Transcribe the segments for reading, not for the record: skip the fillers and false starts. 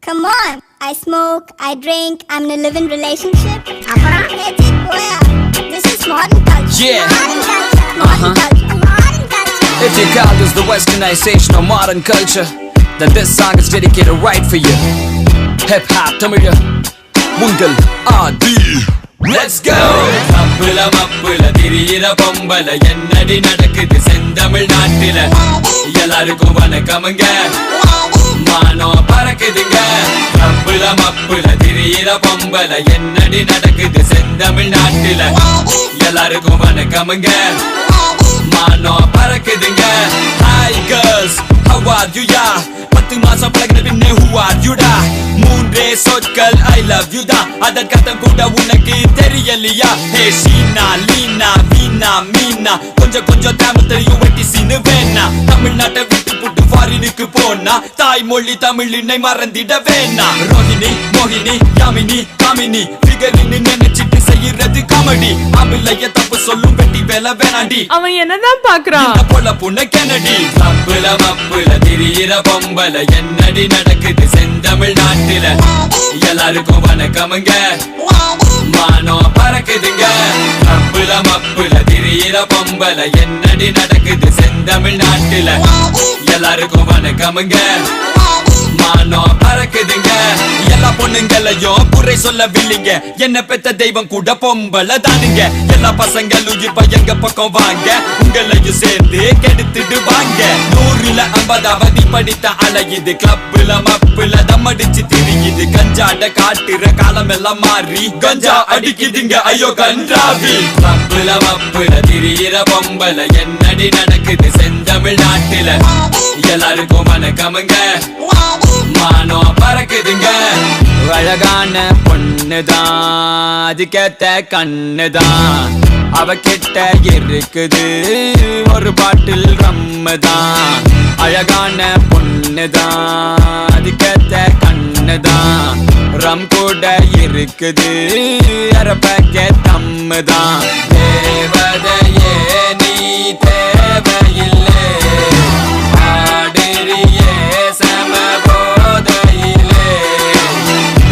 Come on. I smoke, I drink, I'm in a live-in relationship. That's it, boya. This is modern culture. Yeah. Modern culture. Modern culture. Modern culture. If you call this the westernization of modern culture, then this song is dedicated right for you. Hip-hop, Tamil, Mungal, Adi. Let's go! தப்புல மப்புல திரியிற பொம்பல என்னடி நடக்குது செந்தமிழ் நாட்டில எல்லாருக்கும் வணக்கமுங்க மானம் பறக்குதுங்க தப்புல மப்புல திரியிற பொம்பல என்னடி நடக்குது செந்தமிழ் நாட்டில எல்லாருக்கும் வணக்கமுங்க மானம் பறக்குதுங்க Hi girls, how are you ya? 10 மாசம் பழகின பின்னே who are you da? மூன்றே சொற்கள் I love you da. அதற்கத்தம் கூட உனக்கு தெரியலையா? ஹே ஷீனா லீனா வீணா மீனா கொஞ்சம் கொஞ்சம் தமிழ் தெரியும் வெட்டி சீனு வேணா தமிழ்நாட்டை விட்டு புட்டு ஃபாரினுக்கு போனா தாய்மொழி தமிழினை மறந்திட வேணா ரோஹிணி மோகினி யாமினி காமினி ஃபிகரின்னு நினைச்சிட்டு செய்யறது காமெடி அமிலைய தப்பு சொல்லும் வெட்டி வேலை வேணாண்டி அவன் என்னதான் பாக்குறான் போல புண்ண கெனடி தப்புல மப்புல திரியிற பொம்பல என்னடி நடக்குது செந்தமிழ் நாட்டில எல்லாருக்கும் வணக்கமுங்க மானம் பறக்குதுங்க தப்புல மப்புல திரியிற பொம்பல என்னடி நடக்குது செந்தமிழ் நாட்டில எல்லாருக்கும் வணக்கமுங்க மானம் பறக்குதுங்க எல்லா பொண்ணுங்களையும் குறை சொல்லவில்லைங்க என்ன பெத்த தெய்வம் கூட பொம்பளை தானுங்க எல்லா பசங்களும் இப்ப எங்க பக்கம் வாங்க உங்களையும் சேர்ந்து கெடுத்துட்டு வாங்க 100ல 50 படித்த அலையுது கிளப்புல மப்புல தம்மடிச்சு திரியுது கஞ்சாட காட்டுற காலம் எல்லாம் மாறி கஞ்சா அடிக்குதுங்க ஐயோ கன்றாவி கிளப்புல மப்புல திரியிற பொம்பல என்னடி நடக்குது செந்தமிழ் நாட்டில எல்லாருக்கும் வணக்கமுங்க மானம் பறக்குதுங்க அழகான பொண்ணுதான் அதுக்கேத்த கண்ணுதான் அவ கிட்ட இருக்குது ஒரு பாட்டில் ரம்முதான் அழகான பொண்ணுதான் அதுக்கேத்த கண்ணுதான் ரம் கூட இருக்குது அரை பேக்கெட் தம்முதான் தேவதையே நீ தேவையில்லை ஆடுறியே சம போதையிலே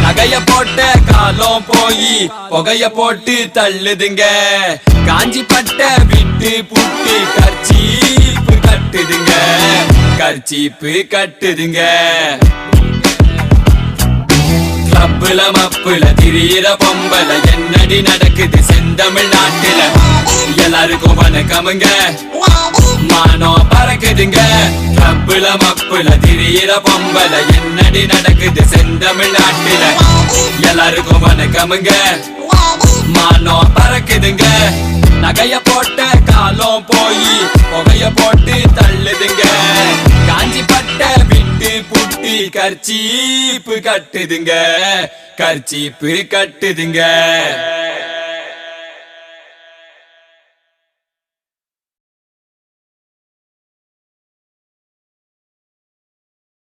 நகைய போட்ட காலம் போய் புகைய போட்டு தள்ளுதுங்க காஞ்சி பட்ட விட்டு புட்டு கர்ச்சீப்பு கட்டுதுங்க கர்ச்சீப்பு கட்டுதுங்க கிளப்புல மப்புல திரியிற பொம்பல என்னடி நடக்குது செந்தமிழ் நாட்டில எல்லாருக்கும் வணக்கமுங்க மானம் பறக்குதுங்க கிளப்புல மப்புல திரியிற பொம்பல என்னடி நடக்குது செந்தமிழ் நாட்டில எல்லாருக்கும் வணக்கமுங்க மானம் பறக்குதுங்க நகைய போட்ட காலம் போய் புகைய போட்டு தள்ளுதுங்க காஞ்சி பட்ட விட்டு புட்டி கர்ச்சீப்பு கட்டுதுங்க கர்ச்சீப்பு கட்டுதுங்க